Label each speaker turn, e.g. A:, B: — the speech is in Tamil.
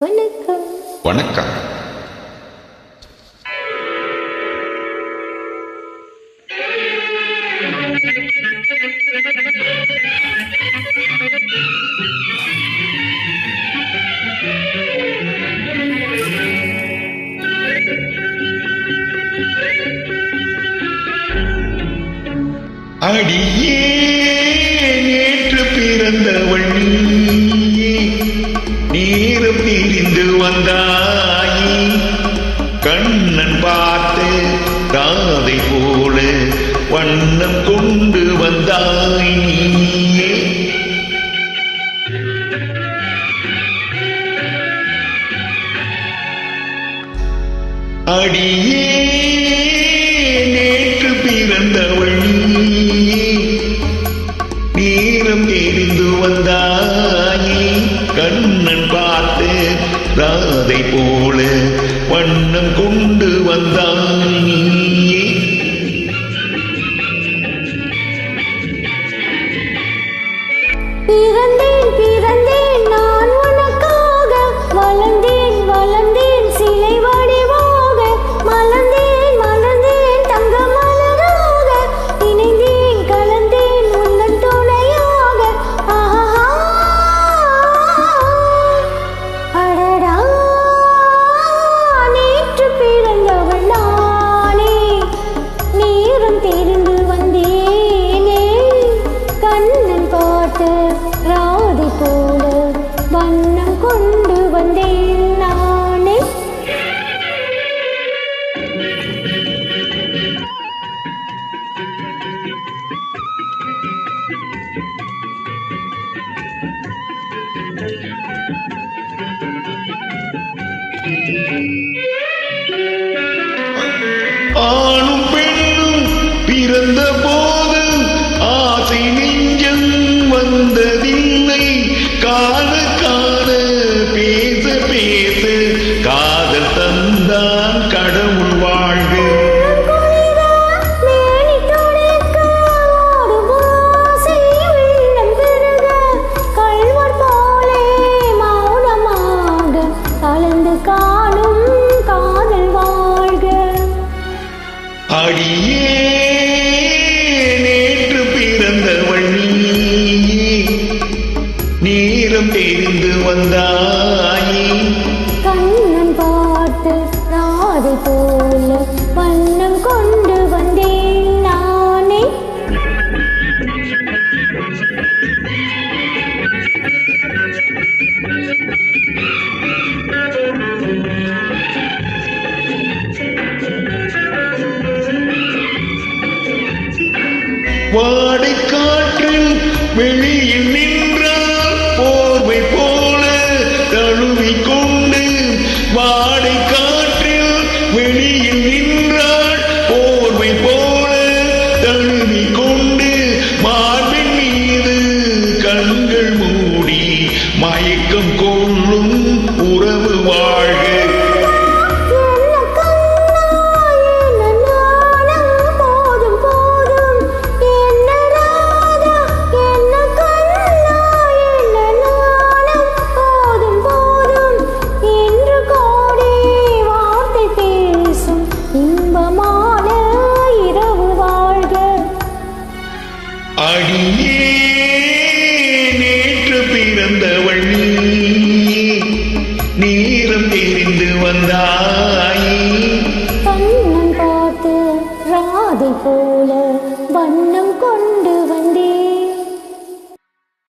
A: வணக்கம்.
B: வணக்கம். அடியே நேற்று பிறந்தவள் நீயே, நேரம் பிரிந்து வந்தாயே, கண்ணன் பார்த்து காதை போல வண்ணம் கொண்டு வந்தாய் நீயே. அடியே நேற்று பிறந்தவள் நீயே, நேரம் தெரிந்து வந்தாயே, கண்ணன் பார்த்து ராதை போல வண்ணம் கொண்டு வந்தாய் நீயே.
A: பிறந்தேன் பிறந்தேன் நான் உனக்காக, வளர்ந்தேன் வளர்ந்தேன் சிலை வடிவாக, மலர்ந்தேன் மலர்ந்தேன் தங்க மலராக, இணைந்தேன் கலந்தேன் உந்தன் துணையாக. ஆஹா அடடா, நேற்று பிறந்தவள் நானே, நேரம் தெரிந்து வந்தேனே, கண்ணன் பார்த்து ராதை போல வண்ணம் கொண்டு வந்தேன் நானே.
B: ஆணும் பெண்ணும் பிறந்த போது ஆசை நெஞ்சம் வந்ததில்லை, காண காண பேச பேச காதல் தந்தான் கடவுள் வாழ்க.
A: மேனி துடைக்க ஓடும் ஓசை வெள்ளம் பெருக, கள்வர் போலே மௌனமாக கலந்து காணும் காதல் வாழ்க.
B: அடியே நேற்று பிறந்தவள் நீயே, நேரம் தெரிந்து வந்தாயே,
A: கண்ணன் பார்த்து ராதை போல வண்ணம் கொண்டு வந்தேன் நானே.
B: வாடை காற்றில் வெளியில் நின்றால் போர்வை போல தழுவிக் கொண்டு, வாடை காற்றில் வெளியில் நின்றால் போர்வை போல தழுவிக் கொண்டு, மார்பின் மீது கண்கள் மூடி மயக்கம் கொள்ளும் உறவு வாழ்க.
A: என்ன கண்ணா என்ன நாணம், போதும் போதும் என்ன ராதா, என்ன கண்ணா என்ன நாணம், போதும் போதும் என்று கோடி வார்த்தை பேசும் இன்பமான இரவு வாழ்க.
B: அடியே நேற்று பிறந்தவள் நீயே, நேரம் தெரிந்து வந்தாயே,
A: கண்ணன் பார்த்து ராதை போல வண்ணம்